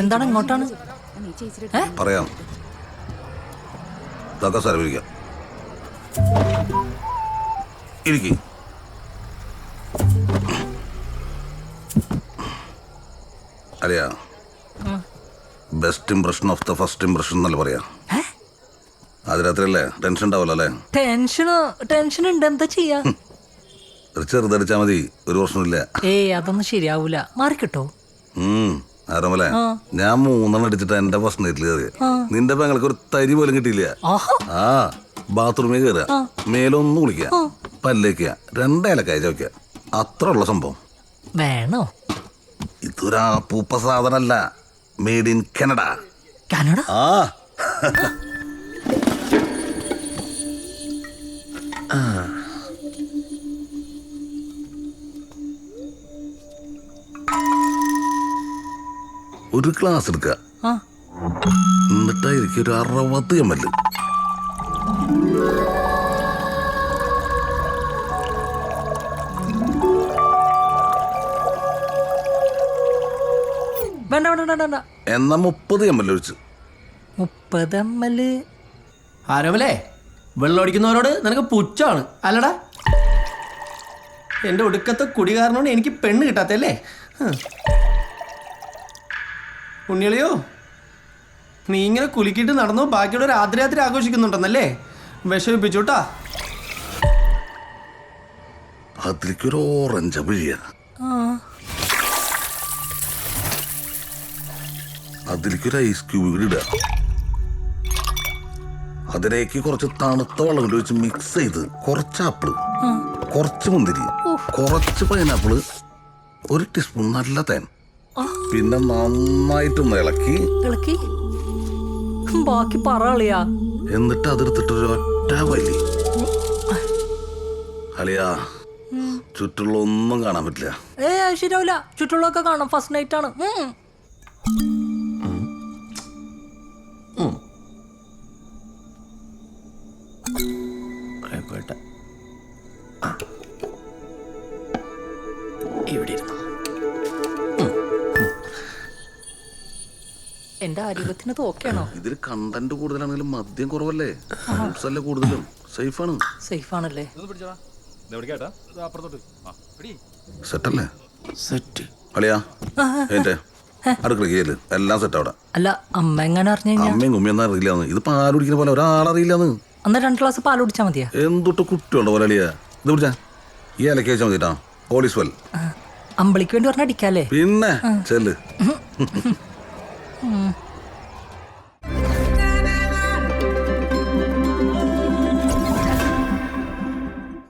എന്താണ് ഇങ്ങോട്ടാണ് പറയാം. അറിയാ best impression of the first impression എന്നല്ല പറയാ. അത് രാത്രിയല്ലേ ടെൻഷൻ ഉണ്ടാവല്ലോ അല്ലേ? ടെൻഷൻ ഉണ്ട്, എന്താ ചെയ്യാ? ഒരു ചെറുതടിച്ചാ മതി, ഒരു പ്രശ്നമില്ല. അതൊന്നും ശരിയാവൂല, മാറിക്കിട്ടോ. ആരമല്ലേ, ഞാൻ 3 അടിച്ചിട്ട് എന്റെ ഫസ്റ്റ് നൈറ്റിൽ കയറിയ. നിന്റെ പെങ്ങൾക്ക് ഒരു തരി പോലും കിട്ടിയില്ല. ബാത്റൂമിൽ കയറുക, മേലൊന്നും കുളിക്കുക, പല്ലേക്കുക, 2 ഏലക്കായ ചോദിക്കുക, അത്ര ഉള്ള സംഭവം വേണോ? ഇതൊരു പൂപ്പ സാധനല്ല, മെയ്ഡ് ഇൻ കാനഡ. കാനഡ? ഒരു ക്ലാസ് എടുക്കുക, എന്നിട്ടായിരിക്കും ഒരു 60 ml. എന്നാ 30 ml ഒഴിച്ച്. 30 ml? ആരോമലേ, വെള്ളം അടിക്കുന്നവരോട് നിനക്ക് പുച്ഛമാണ് അല്ലടാ? എൻ്റെ ഒടുക്കത്തെ കുടി കാരണമാണ് എനിക്ക് പെണ്ണ് കിട്ടാത്തല്ലേ? ഉണ്ണികളിയോ, നീ ഇങ്ങനെ കുലുക്കിയിട്ട് നടന്നോ ബാക്കിയുള്ള ഒരു ആദ്യരാത്രി ആഘോഷിക്കുന്നുണ്ടെന്നല്ലേ? വിഷമിപ്പിച്ചോട്ടാ. അതിലേക്കൊരു ഓറഞ്ച് പിഴിയ, അതിലേക്കൊരു ഐസ് ക്യൂബ് ഇടുക, അതിലേക്ക് കുറച്ച് തണുത്ത വെള്ളം കൊണ്ട് വെച്ച് മിക്സ് ചെയ്ത് കുറച്ച് ആപ്പിള്, കുറച്ച് മുന്തിരി, കുറച്ച് പൈനാപ്പിള്, 1 ടീസ്പൂൺ നല്ല തേൻ, പിന്നെ നന്നായിട്ടൊന്ന് ഇളക്കി ബാക്കി പറയാ. എന്നിട്ട് അതെടുത്തിട്ടൊരു ഒറ്റ വലി. അളിയാ, ചുറ്റുള്ള ഒന്നും കാണാൻ പറ്റില്ല. ശരിയാവില്ല, ചുറ്റുള്ളൊക്കെ കാണാം. ഫസ്റ്റ് നൈറ്റ് ആണ്. എന്റെ ആരോഗ്യത്തിന് തോക്കെയാണോ? ഇതിൽ കണ്ടന്റ് കൂടുതലാണെങ്കിലും മദ്യം കുറവല്ലേ, അല്ലേ കൂടുതലും. സേഫ് ആണല്ലേ? സെറ്റല്ലേ? സെറ്റ് അളിയാ, അടുക്കള എല്ലാം സെറ്റ് അവിടെ. അല്ല, അമ്മ എങ്ങനെ അറിഞ്ഞു? അമ്മയും കുമ്മിയൊന്നും അറിയില്ലാന്ന്. ഇത് പാൽ കുടിക്കുന്ന പോലെ ഒരാളറിയില്ലാന്ന്. അന്ന് 2 ഗ്ലാസ് പാൽ കുടിച്ചാ മതിയാ? എന്തൊട്ട് കുട്ടിയുണ്ടോ പോലെ അളിയാ. ഇത് കുടിച്ചാ ഈ ഇലക്ക് വെച്ചാൽ മതിട്ടാ. All is well. അമ്പളിക്ക് വേണ്ടി പറഞ്ഞ അടിക്കാല്ലേ? പിന്നെ ചെല്ല്.